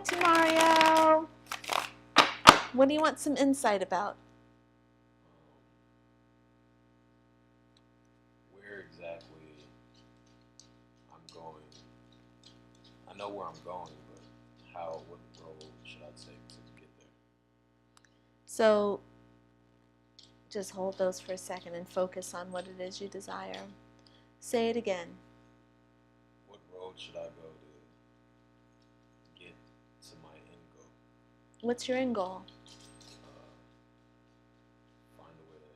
back to Mario. What do you want some insight about? Where exactly I'm going. I know where I'm going, but what road should I take to get there? So just hold those for a second and focus on what it is you desire. Say it again. What road should I go to get to my end goal? What's your end goal? Find a way to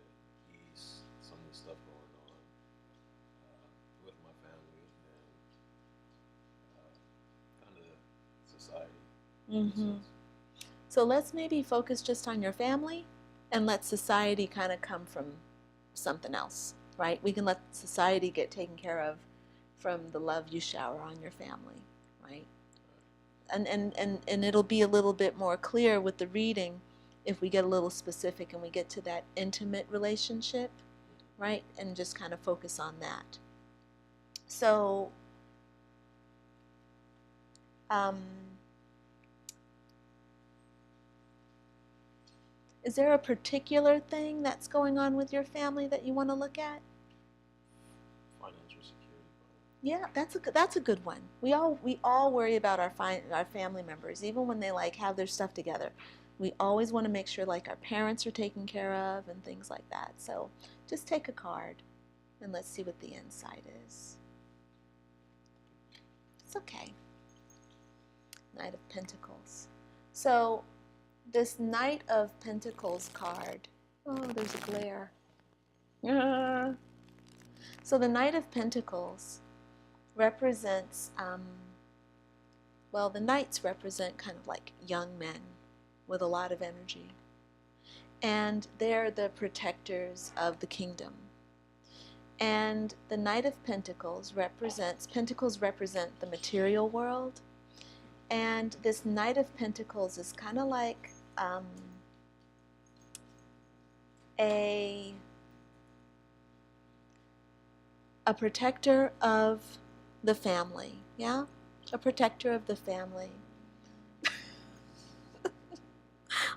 ease some of the stuff going on with my family and kind of society. Mm-hmm. So let's maybe focus just on your family and let society kind of come from something else, right? We can let society get taken care of from the love you shower on your family, right? And it'll be a little bit more clear with the reading if we get a little specific and we get to that intimate relationship, right? And just kind of focus on that. So, is there a particular thing that's going on with your family that you want to look at? Financial security. Yeah, that's a good one. We all worry about our family members, even when they like have their stuff together. We always want to make sure like our parents are taken care of and things like that. So just take a card and let's see what the inside is. It's okay. Knight of Pentacles. So this Knight of Pentacles card. Oh, there's a glare. So the Knight of Pentacles represents, well, the knights represent kind of like young men with a lot of energy. And they're the protectors of the kingdom. And the Knight of Pentacles represent the material world. And this Knight of Pentacles is kind of like a protector of the family, yeah? A protector of the family.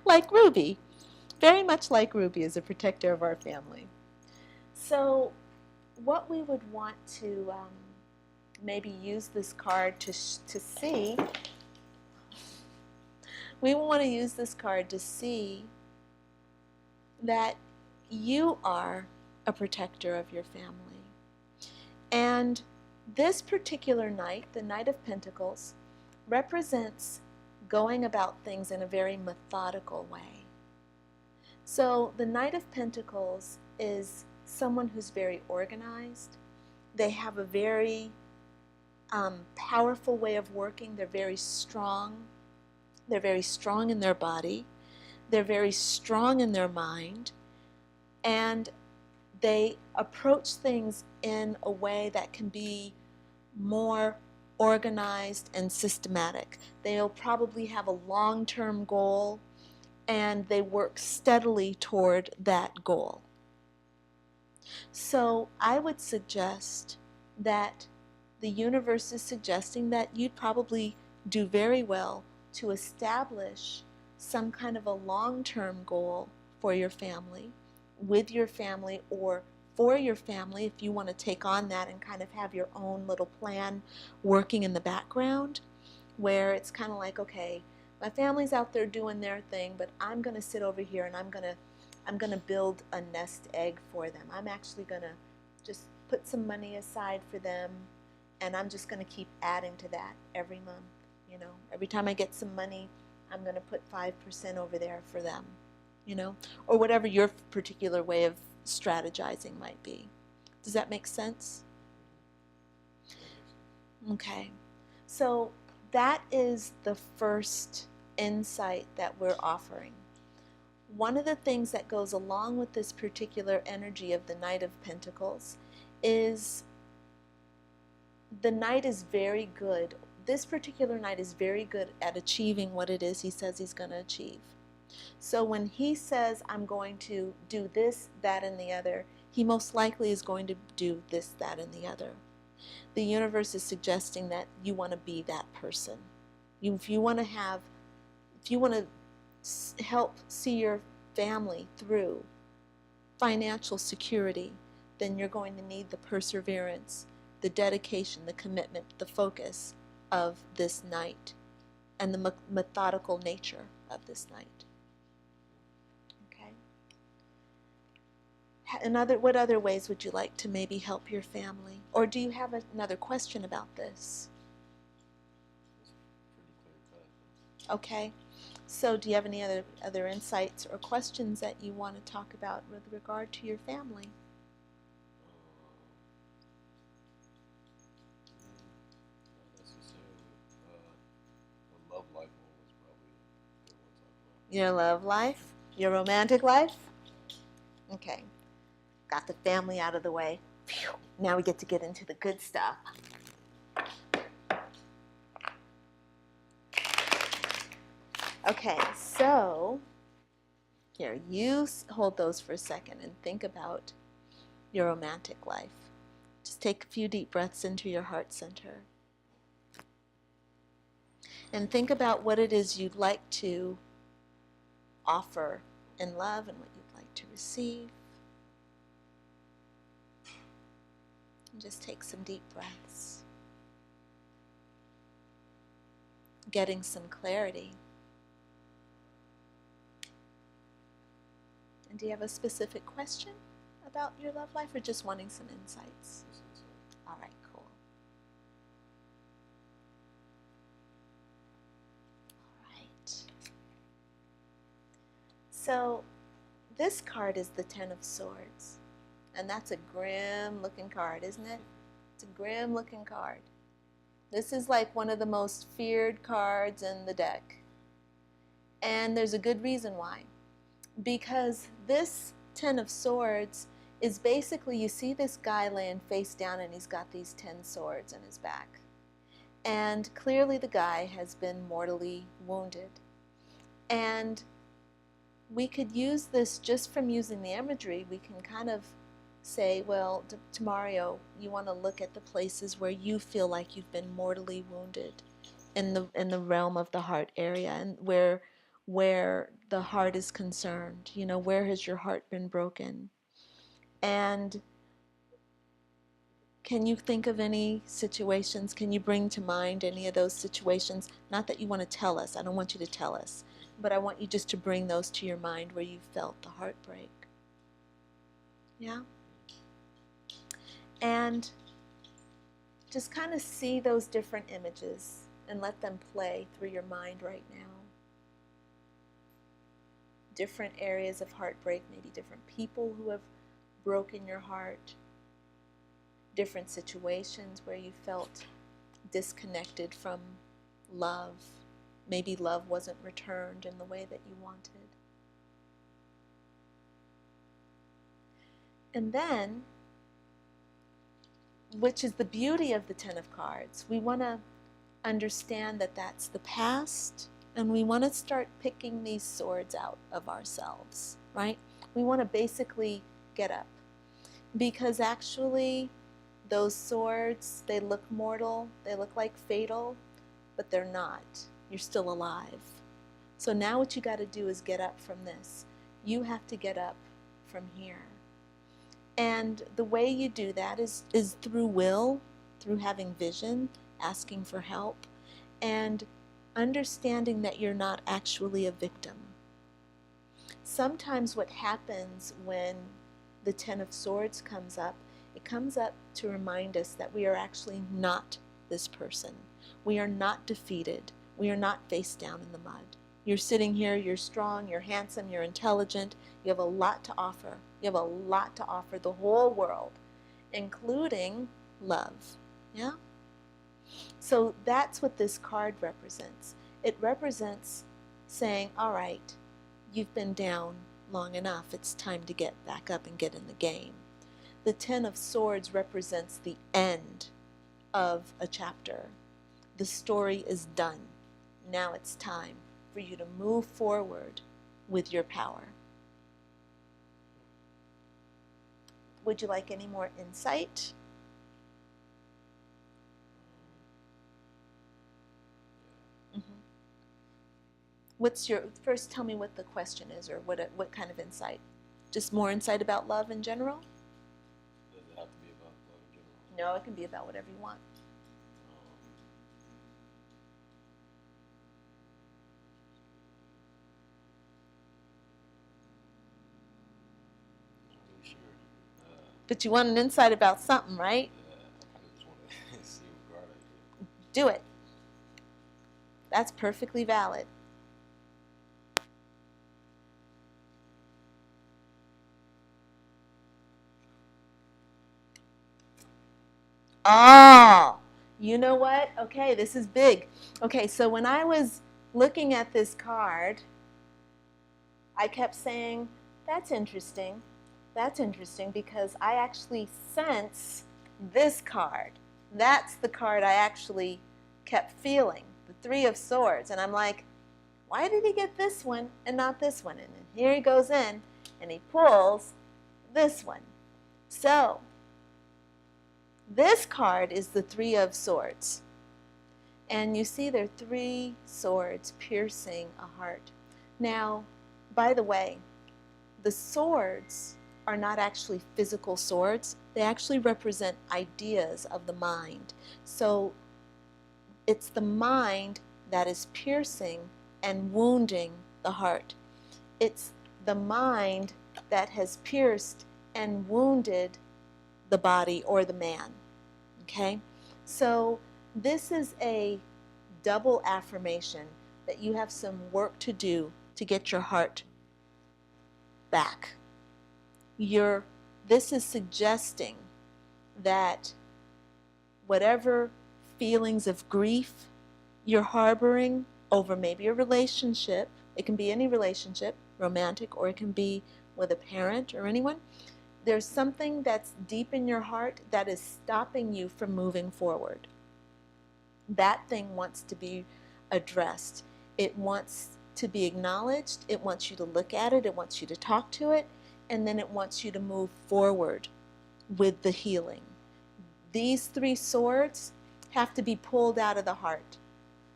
Like Ruby. Very much like Ruby is a protector of our family. So what we would want to maybe use this card to see, we want to use this card to see that you are a protector of your family. And this particular knight, the Knight of Pentacles, represents going about things in a very methodical way. So the Knight of Pentacles is someone who's very organized. They have a very powerful way of working. They're very strong. They're very strong in their body. They're very strong in their mind. And they approach things in a way that can be more organized and systematic. They'll probably have a long-term goal and they work steadily toward that goal. So I would suggest that the universe is suggesting that you'd probably do very well to establish some kind of a long-term goal for your family, with your family, or for your family if you want to take on that and kind of have your own little plan working in the background, where it's kind of like, okay, my family's out there doing their thing, but I'm going to sit over here and I'm going to build a nest egg for them. I'm actually going to just put some money aside for them, and I'm just going to keep adding to that every month. You know, every time I get some money, I'm going to put 5% over there for them, you know, or whatever your particular way of strategizing might be. Does that make sense? Okay. So that is the first insight that we're offering. One of the things that goes along with this particular energy of the Knight of Pentacles is the Knight is very good. This particular Knight is very good at achieving what it is he says he's going to achieve. So when he says, I'm going to do this, that, and the other, he most likely is going to do this, that, and the other. The universe is suggesting that you want to be that person. If you want to help see your family through financial security, then you're going to need the perseverance, the dedication, the commitment, the focus of this night, and the methodical nature of this night. Okay? What other ways would you like to maybe help your family? Or do you have another question about this? Okay. So do you have any other insights or questions that you want to talk about with regard to your family? Not necessarily. The love life one was probably a good one to talk about. Your love life? Your romantic life? Okay. Got the family out of the way. Phew. Now we get to get into the good stuff. Okay, so here, you hold those for a second and think about your romantic life. Just take a few deep breaths into your heart center. And think about what it is you'd like to offer in love and what you'd like to receive. And just take some deep breaths. Getting some clarity. And do you have a specific question about your love life or just wanting some insights? All right, cool. All right. So this card is the Ten of Swords. And that's a grim looking card, isn't it? It's a grim looking card. This is like one of the most feared cards in the deck. And there's a good reason why. Because this Ten of Swords is basically, you see this guy laying face down and he's got these 10 swords in his back. And clearly the guy has been mortally wounded. And we could use this just from using the imagery. We can kind of say, well, to Mario, you want to look at the places where you feel like you've been mortally wounded in the realm of the heart area, and where the heart is concerned. You know, where has your heart been broken? And can you think of any situations? Can you bring to mind any of those situations? Not that you want to tell us. I don't want you to tell us. But I want you just to bring those to your mind where you felt the heartbreak. Yeah? And just kind of see those different images and let them play through your mind right now. Different areas of heartbreak, maybe different people who have broken your heart, different situations where you felt disconnected from love. Maybe love wasn't returned in the way that you wanted. And then, which is the beauty of the Ten of Cards, we want to understand that that's the past, and we want to start picking these swords out of ourselves, right? We want to basically get up, because actually those swords, they look mortal, they look like fatal, but they're not. You're still alive. So now what you got to do is get up from this. You have to get up from here. And the way you do that is through will, through having vision, asking for help, and understanding that you're not actually a victim. Sometimes what happens when the Ten of Swords comes up, it comes up to remind us that we are actually not this person. We are not defeated. We are not face down in the mud. You're sitting here, you're strong, you're handsome, you're intelligent, you have a lot to offer. You have a lot to offer the whole world, including love. Yeah? So that's what this card represents. It represents saying, all right, you've been down long enough. It's time to get back up and get in the game. The Ten of Swords represents the end of a chapter. The story is done. Now it's time for you to move forward with your power. Would you like any more insight? Mm-hmm. first tell me what the question is, or what kind of insight? Just more insight about love in general? Does it have to be about love in general? No, it can be about whatever you want. Not really sure. But you want an insight about something, right? Yeah, I kind of just want to see what card I get. Do it. That's perfectly valid. Oh, you know what? Okay, this is big. Okay, so when I was looking at this card, I kept saying, that's interesting. That's interesting because I actually sense this card. That's the card I actually kept feeling, the Three of Swords. And I'm like, why did he get this one and not this one? And then here he goes in and he pulls this one. So this card is the Three of Swords. And you see there are three swords piercing a heart. Now, by the way, the swords are not actually physical swords. They actually represent ideas of the mind. So it's the mind that is piercing and wounding the heart. It's the mind that has pierced and wounded the body or the man. Okay? So this is a double affirmation that you have some work to do to get your heart back. This is suggesting that whatever feelings of grief you're harboring over maybe a relationship, it can be any relationship, romantic, or it can be with a parent or anyone, there's something that's deep in your heart that is stopping you from moving forward. That thing wants to be addressed. It wants to be acknowledged. It wants you to look at it. It wants you to talk to it. And then it wants you to move forward with the healing. These three swords have to be pulled out of the heart.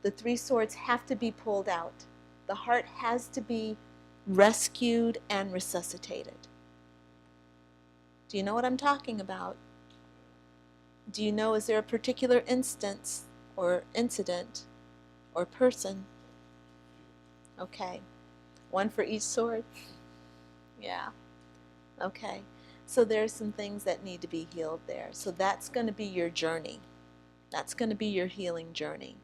The three swords have to be pulled out. The heart has to be rescued and resuscitated. Do you know what I'm talking about? Do you know, is there a particular instance or incident or person? Okay. One for each sword? Yeah. Okay. So there's some things that need to be healed there. So that's going to be your journey. That's going to be your healing journey.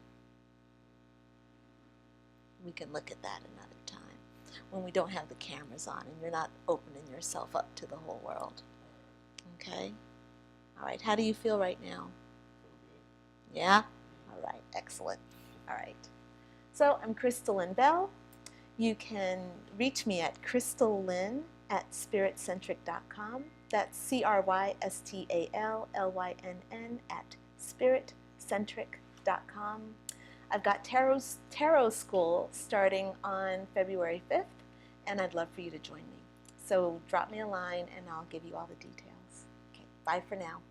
We can look at that another time when we don't have the cameras on and you're not opening yourself up to the whole world. Okay? All right. How do you feel right now? Yeah? All right. Excellent. All right. So I'm Crystal Lynn Bell. You can reach me at crystallynn@spiritcentric.com. That's CRYSTALLYNN at spiritcentric.com. I've got tarot school starting on February 5th, and I'd love for you to join me. So drop me a line, and I'll give you all the details. Okay, bye for now.